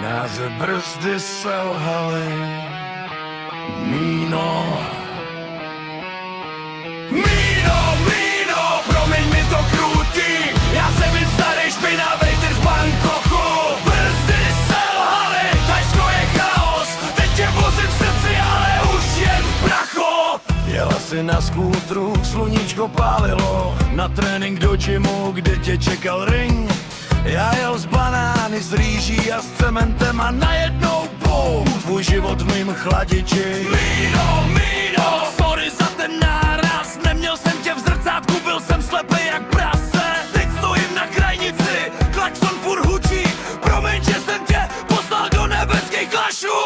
Náze brzdy selhaly. Míno, promiň mi to krutý. Já jsem jen starý špinavej typ z Bangkoku. Brzdy selhaly, Thajsko je chaos. Teď tě vozím v srdci, ale už jen pracho. Jela si na skútru, sluníčko pálilo. Na trénink do gymu, kde tě čekal ring. Já jel z banány, z rýží a s cementem a najednou bum, tvůj život v mým chladiči. Míno, sorry za ten náraz. Neměl jsem tě v zrcátku, byl jsem slepej jak prase. Teď stojím na krajnici, klakson furt hučí. Promiň, že jsem tě poslal do nebeských klašů.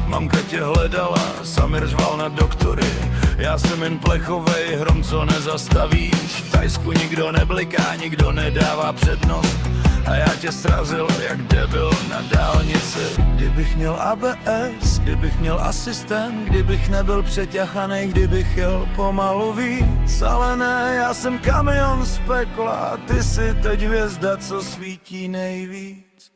Mamka tě hledala, Samir řval na doktory. Já jsem jen plechovej hrom, co nezastavíš. V Thajsku nikdo nebliká, nikdo nedává přednost. A já tě srazil jak debil na dálnici. Kdybych měl ABS, kdybych měl asistent, kdybych nebyl přeťachanej, kdybych jel pomalu víc. Ale ne, já jsem kamion z pekla a ty jsi teď hvězda, co svítí nejvíc.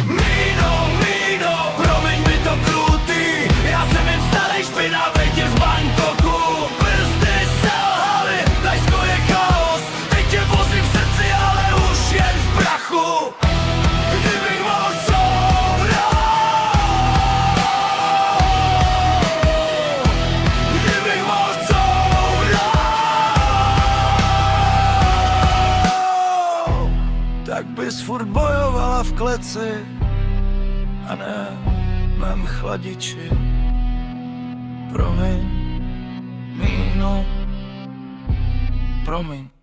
Míno, promiň mi to krutý. Já jsem jen starý špinavej typ z Bangkoku. Brzdy selhaly, Thajsko je chaos. Teď tě vozím v srdci, ale už jen v prachu. Kdybych mohl tak bys furt bojovala v kleci a ne v mém chladiči. Promiň, Míno, promiň.